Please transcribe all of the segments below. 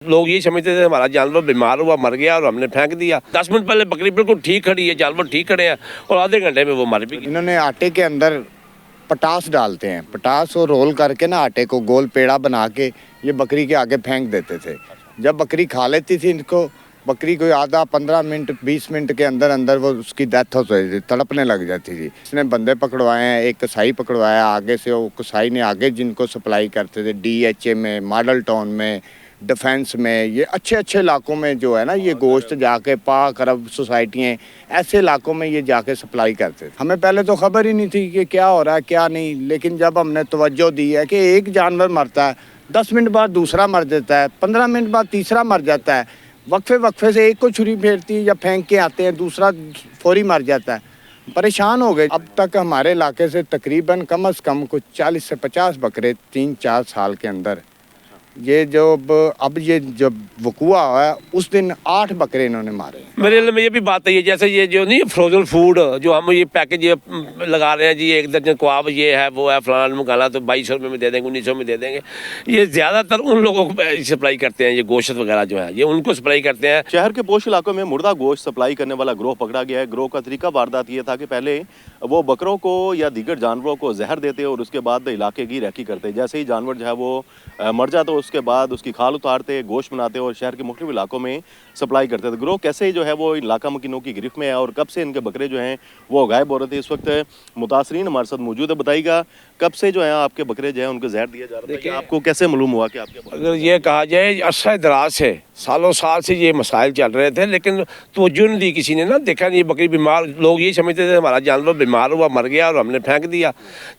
लोग ये समझते थे हमारा जानवर बीमार हुआ, मर गया और हमने फेंक दिया। 10 मिनट पहले बकरी बिल्कुल ठीक खड़ी है, जानवर ठीक खड़े हैं और आधे घंटे में वो मर भी गई। इन्होंने आटे के अंदर पटास डालते हैं, पटास और रोल करके ना आटे को गोल पेड़ा बना के ये बकरी के आगे फेंक देते थे। जब बकरी खा लेती थी इनको, बकरी को आधा 15 मिनट 20 मिनट के अंदर अंदर वो उसकी डेथ हो जाती थी, तड़पने लग जाती थी। इसने बंदे पकड़वाए हैं, एक कसाई पकड़वाया आगे से, वो कसाई ने आगे जिनको सप्लाई करते थे DHA में, मॉडल टाउन में, डिफेंस में, ये अच्छे अच्छे इलाकों में जो है ना ये गोश्त जाके पाक अरब सोसाइटियाँ ऐसे इलाकों में ये जाके सप्लाई करते थे। हमें पहले तो खबर ही नहीं थी कि क्या हो रहा है क्या नहीं, लेकिन जब हमने तवज्जो दी है कि एक जानवर मरता है, 10 मिनट बाद दूसरा मर जाता है, 15 मिनट बाद तीसरा मर जाता है, वक्फे से एक को छुरी फेरती है या फेंक के आते हैं, दूसरा फौरी मर जाता है, परेशान हो गए। अब तक हमारे इलाके से तकरीबन कम से कम कुछ 40 से 50 बकरे 3-4 साल के अंदर, ये अब ये जब वकूआ हुआ है उस दिन 8 बकरे इन्होंने मारे। मेरे लिए में ये भी बात है, जैसे ये जो नहीं फ्रोजन फूड जो हम ये पैकेज ये लगा रहे हैं जी, 1 दर्जन कबाब ये है वो है फलाना मंगाना तो 2200 रुपये में दे देंगे, 1900 में दे देंगे। ये ज़्यादातर उन लोगों को सप्लाई करते हैं, ये गोश्त वगैरह जो है ये उनको सप्लाई करते हैं। शहर के पोश इलाकों में मुर्दा गोश्त सप्लाई करने वाला गिरोह पकड़ा गया है। गिरोह का तरीका वारदात ये था कि पहले वो बकरों को या दीगर जानवरों को जहर देते और उसके बाद इलाके की रैकी करते। जैसे ही जानवर जो है वो मर जाता उसके बाद उसकी खाल उतारते, गोश्त बनाते और शहर के मुख्तलिफ इलाकों में सप्लाई करते थे। गिरोह कैसे जो है वो इलाका मकीनों की गिरफ्त में है और कब से इनके बकरे जो हैं वो गायब हो रहे थे। इस वक्त मुतासरीन हमारे साथ मौजूद है। बताइएगा कब से जो है आपके बकरे जो है उनको जहर दिया जा रहा था, आपको कैसे मालूम हुआ कि आपके अगर ये कहा जाए अरसा दराज से सालों साल से ये मसाइल चल रहे थे, लेकिन तवज्जो नहीं दी किसी ने ना, देखा नहीं बकरी बीमार, लोग ये समझते थे हमारा जानवर बीमार हुआ, मर गया और हमने फेंक दिया,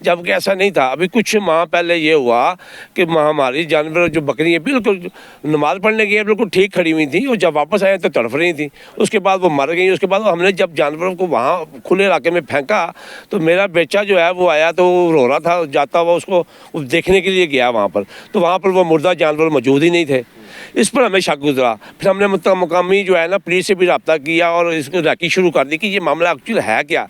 जबकि ऐसा नहीं था। अभी कुछ माह पहले ये हुआ कि हमारी जानवर जो बकरी है बिल्कुल नमाज पढ़ने गई बिल्कुल ठीक खड़ी हुई थी और जब वापस आए तो तड़फ रही थी, उसके बाद वो मर गई। उसके बाद हमने जब जानवरों को वहाँ खुले इलाके में फेंका तो मेरा बेचा जो है वो आया तो रो रहा था, जाता हुआ उसको देखने के लिए गया वहाँ पर, तो वहाँ पर वो मुर्दा जानवर मौजूद ही नहीं थे। इस पर हमें शक गुजरा, फिर हमने मुकामी जो है ना पुलिस से भी रब्ता किया और इसको रैकी शुरू कर दी कि ये मामला एक्चुअल है क्या।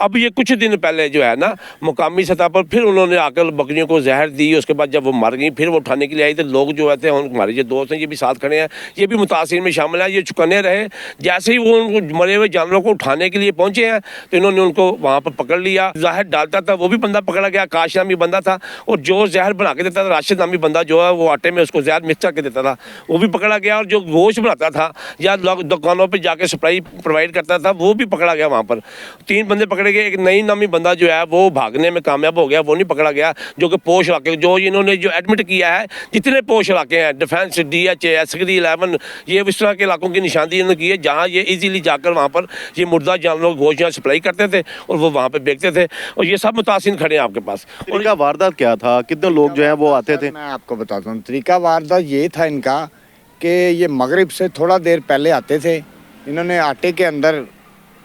अब ये कुछ दिन पहले जो है ना मुकामी सतह पर फिर उन्होंने आकर बकरियों को जहर दी, उसके बाद जब वो मर गई फिर वो उठाने के लिए आई तो लोग जो थे हमारे जो दोस्त हैं ये भी साथ खड़े हैं, ये भी मुतासिर में शामिल है, ये चुकने रहे। जैसे ही वो उनको मरे हुए जानवरों को उठाने के लिए पहुंचे हैं तो इन्होंने उनको वहाँ पर पकड़ लिया। जहर डालता था वो भी बंदा पकड़ा गया, काश नामी बंदा था, और जो जहर बना के देता था राशिद नामी बंदा जो है वो आटे में उसको जहर मिक्स करके देता था वो भी पकड़ा गया, और जो गोश्त बनाता था या दुकानों पे जाके सप्लाई प्रोवाइड करता था वो भी पकड़ा गया। वहाँ पर 3 बंदे पकड़े गए। एक नई नामी बंदा जो है वो भागने में कामयाब हो गया, वो नहीं पकड़ा गया, जो कि पोश इलाके जो इन्होंने जो एडमिट किया है जितने पोश इलाके हैं, डिफेंस, DHA, एसगरी 11, ये इस तरह के इलाकों की निशानदी इन्होंने की है जहाँ ये ईजीली जाकर वहाँ पर ये मुर्दा जानवरों को गोश्त सप्लाई करते थे और वो वहाँ पर बेचते थे, और ये सब मुतासिर खड़े हैं आपके पास। तरीका वारदात क्या था, कितने लोग जो है वो आते थे? मैं आपको बताता हूँ तरीका वारदात ये था इनका कि ये मगरिब से थोड़ा देर पहले आते थे, इन्होंने आटे के अंदर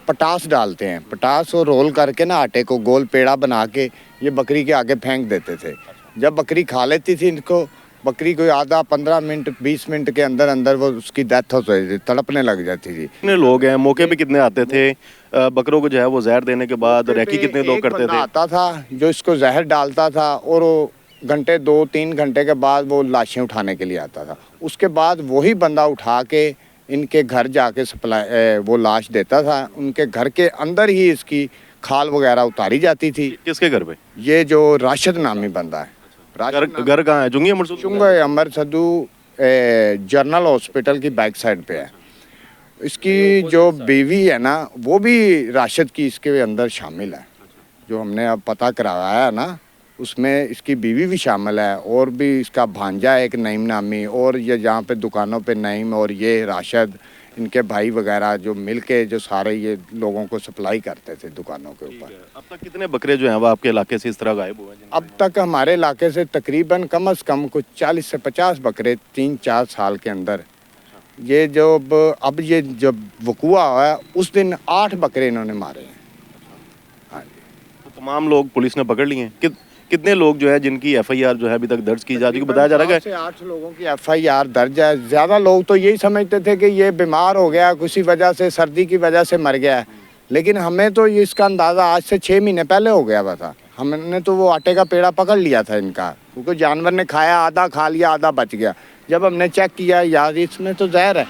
पटास डालते हैं, पटास और रोल करके ना आटे को गोल पेड़ा बना के ये बकरी के आगे फेंक देते थे। जब बकरी खा लेती थी इनको, बकरी को आधा 15 मिनट 20 मिनट के अंदर अंदर वो उसकी डेथ हो जाती थी, तड़पने लग जाती थी। कितने लोग हैं, मौके पे कितने आते थे? बकरों को जो है वो जहर देने के बाद रैकी कितने लोग करते थे? आता था जो इसको जहर डालता था और वो घंटे 2-3 घंटे के बाद वो लाशें उठाने के लिए आता था। उसके बाद वही बंदा उठा के इनके घर जाके सप्लाई वो लाश देता था। उनके घर के अंदर ही इसकी खाल वगैरह उतारी जाती थी। किसके घर पे? ये जो राशिद नामी बंदा है। घर कहाँ है? चुंगी अमर सदू जनरल हॉस्पिटल की बैक साइड पे है। इसकी जो बीवी है ना वो भी राशिद की इसके अंदर शामिल है। जो हमने अब पता करवाया है ना उसमें इसकी बीवी भी शामिल है और भी इसका भांजा है एक नईम नामी, और ये जहाँ पे दुकानों पे नईम और ये राशिद इनके भाई वगैरह जो मिलके जो सारे ये लोगों को सप्लाई करते थे दुकानों के ऊपर। अब तक कितने बकरे जो हैं वो आपके इलाके से इस तरह गायब हुए हैं? अब तक हमारे इलाके से तकरीबन कम से कम कुछ 40 से 50 बकरे 3-4 साल के अंदर, ये जो अब ये जब वकूआ हुआ है उस दिन 8 बकरे इन्होंने मारे हैं। हाँ जी। तो तमाम लोग पुलिस ने पकड़ लिए हैं? कितने लोग जो है जिनकी FIR जो है अभी तक दर्ज की जा चुकी? बताया जा रहा है कि 8 लोगों की FIR दर्ज है। ज़्यादा लोग तो यही समझते थे कि ये बीमार हो गया किसी वजह से, सर्दी की वजह से मर गया है, लेकिन हमें तो इसका अंदाज़ा आज से 6 महीने पहले हो गया हुआ था। हमने तो वो आटे का पेड़ा पकड़ लिया था इनका, क्योंकि जानवर ने खाया, आधा खा लिया आधा बच गया। जब हमने चेक किया यार इसमें तो जहर है,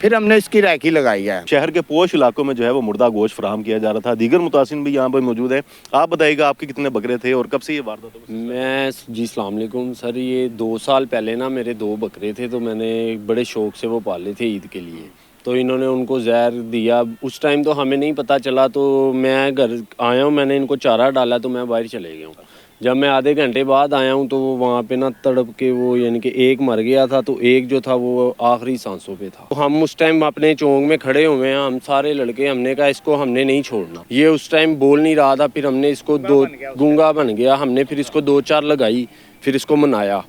फिर हमने इसकी रैकी लगाई है। शहर के पोश इलाकों में जो है वो मुर्दा गोश्त फराहम किया जा रहा था। दीगर मुतासिन भी यहाँ पर मौजूद है। आप बताइएगा आपके कितने बकरे थे और कब से ये वारदात हुई? मैं जी अस्सलाम वालेकुम सर, ये 2 साल पहले ना मेरे 2 बकरे थे, तो मैंने बड़े शौक़ से वो पाले थे ईद के लिए। तो इन्होंने उनको जहर दिया। उस टाइम तो हमें नहीं पता चला, तो मैं घर आया हूँ, मैंने इनको चारा डाला तो मैं बाहर चले गया हूँ। जब मैं आधे घंटे बाद आया हूँ तो वो वहाँ पे ना तड़प के वो यानी कि एक मर गया था, तो एक जो था वो आखिरी सांसों पे था। तो हम उस टाइम अपने चौक में खड़े हुए हैं, हम सारे लड़के, हमने कहा इसको हमने नहीं छोड़ना। ये उस टाइम बोल नहीं रहा था, फिर हमने इसको गूंगा बन गया, हमने फिर इसको 2-4 लगाई, फिर इसको मनाया।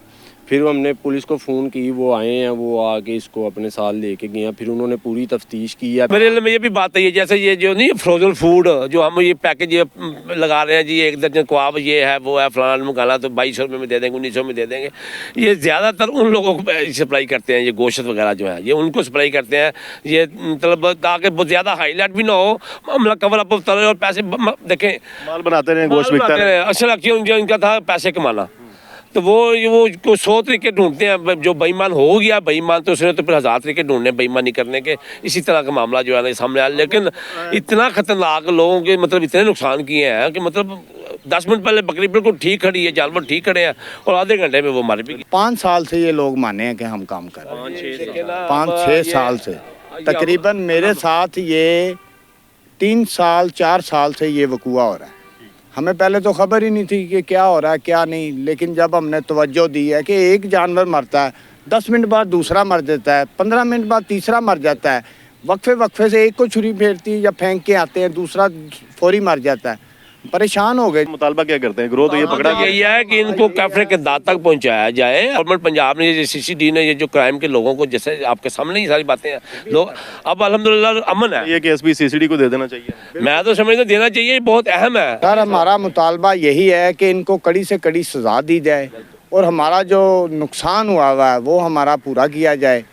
फिर हमने पुलिस को फ़ोन की, वो आए हैं, वो आके इसको अपने साथ लेके गए। फिर उन्होंने पूरी तफ्तीश की है। मेरे लिए ये भी बात है, जैसे ये जो नहीं फ्रोजन फूड जो हम ये पैकेज ये लगा रहे हैं जी, 1 दर्जन कबाब ये है वो है फलाना मंगाना तो 2200 रुपये में दे देंगे, 1900 में दे देंगे। ये ज़्यादातर उन लोगों को सप्लाई करते हैं, ये गोश्त वगैरह जो है ये उनको सप्लाई करते हैं। ये मतलब ताकि बहुत ज़्यादा हाईलाइट भी ना हो, मामला कवर अप तरह और पैसे देखें माल बनाते रहे, गोश्त बिकता रहे। असल एक्चुअली इनका था पैसे कमाना, तो वो को 100 तरीके ढूंढते हैं। जो बेईमान हो गया बेईमान, तो उसने तो फिर 1000 तरीके ढूंढने बेईमानी करने के। इसी तरह का मामला जो है ना सामने आया। लेकिन इतना खतरनाक लोगों के मतलब इतने नुकसान किए हैं कि मतलब 10 मिनट पहले बकरी बिल्कुल ठीक खड़ी है, जानवर ठीक खड़े हैं और आधे घंटे में वो मर भी गई। 5 साल से ये लोग माने हैं कि हम काम कर रहे हैं, 5-6 साल से तकरीबन। मेरे साथ ये 3 साल 4 साल से ये वकूआ हो रहा है। हमें पहले तो खबर ही नहीं थी कि क्या हो रहा है क्या नहीं, लेकिन जब हमने तवज्जो दी है कि एक जानवर मरता है, 10 मिनट बाद दूसरा मर जाता है, 15 मिनट बाद तीसरा मर जाता है, वक्फे से एक को छुरी फेरती या फेंक के आते हैं, दूसरा फौरी मर जाता है। परेशान हो गए। मुतालबा क्या करते हैं? ग्रोह तो ये पकड़ा यही है कि इनको कैफरे के दांत तक पहुंचाया जाए। गवर्नमेंट पंजाब ने ये CCD ने ये जो क्राइम के लोगों को, जैसे आपके सामने ही सारी बातें हैं, लोग अब अल्हम्दुलिल्लाह अमन है। ये केस भी CCD को दे देना चाहिए। मैं तो समझता देना चाहिए, बहुत अहम है। सर हमारा मुतालबा यही है कि इनको कड़ी से कड़ी सज़ा दी जाए और हमारा जो नुकसान हुआ है वो हमारा पूरा किया जाए।